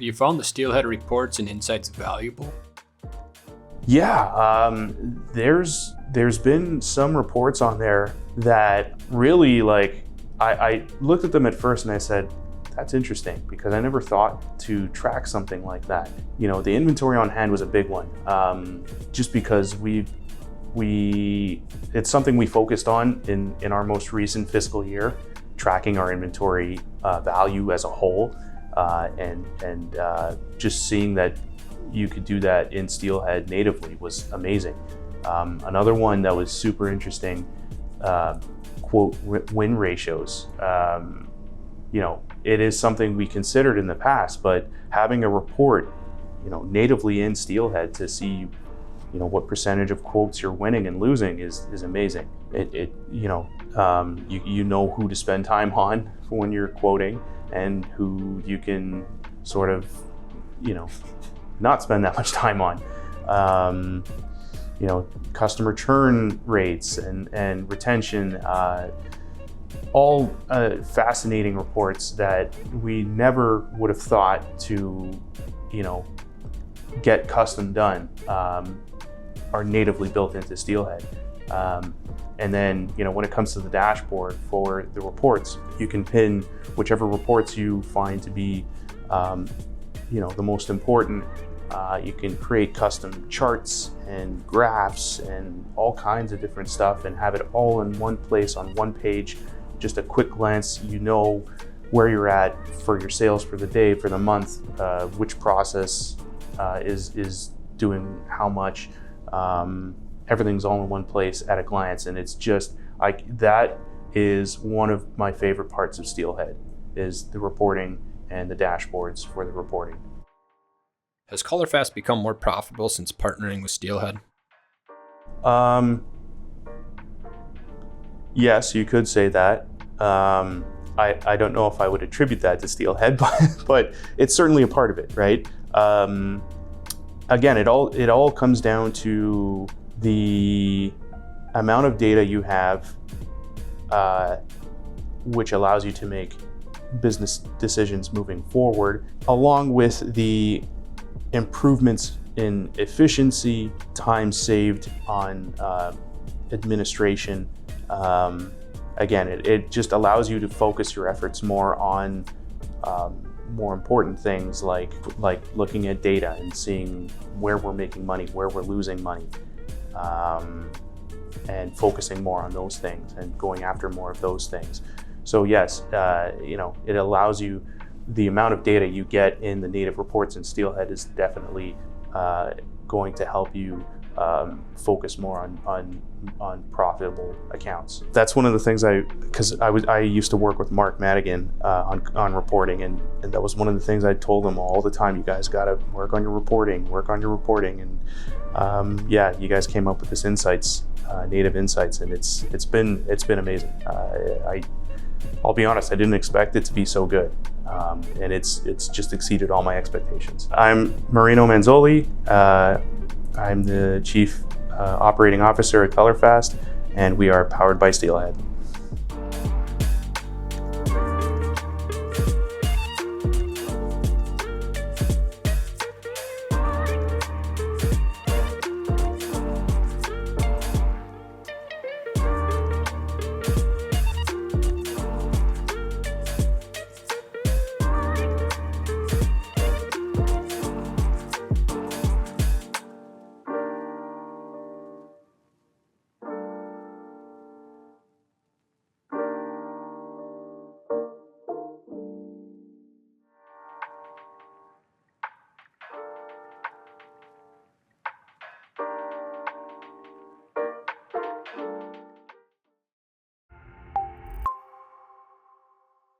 You found the Steelhead reports and insights valuable? Yeah, there's been some reports on there that really I looked at them at first and I said, that's interesting, because I never thought to track something like that. You know, the inventory on hand was a big one, just because it's something we focused on in our most recent fiscal year, tracking our inventory value as a whole, and just seeing that you could do that in Steelhead natively was amazing. Another one that was super interesting, quote win ratios. You know, it is something we considered in the past, but having a report, you know, natively in Steelhead to see, you know, what percentage of quotes you're winning and losing is amazing. You know who to spend time on when you're quoting and who you can sort of, you know, not spend that much time on. You know, customer churn rates and retention, all fascinating reports that we never would have thought to, you know, get custom done, are natively built into Steelhead. And then, you know, when it comes to the dashboard for the reports, you can pin whichever reports you find to be, you know, the most important. You can create custom charts and graphs and all kinds of different stuff and have it all in one place on one page. Just a quick glance, you know where you're at for your sales for the day, for the month, which process is doing how much. Everything's all in one place at a glance, and it's just that is one of my favorite parts of Steelhead, is the reporting and the dashboards for the reporting. Has ColorFast become more profitable since partnering with Steelhead? Yes, you could say that. I don't know if I would attribute that to Steelhead, but it's certainly a part of it, right? Again, it all comes down to the amount of data you have, which allows you to make business decisions moving forward, along with the improvements in efficiency, time saved on administration. Again, it just allows you to focus your efforts more on more important things like looking at data and seeing where we're making money, where we're losing money, and focusing more on those things and going after more of those things. So yes, you know, it allows you, the amount of data you get in the native reports in Steelhead is definitely going to help you focus more on profitable accounts. That's one of the things because I used to work with Mark Madigan on reporting, and that was one of the things I told him all the time. You guys got to work on your reporting, and yeah, you guys came up with this native insights, and it's been amazing. I'll be honest, I didn't expect it to be so good, and it's just exceeded all my expectations. I'm Marino Manzoli. I'm the Chief Operating Officer at ColorFast, and we are powered by Steelhead.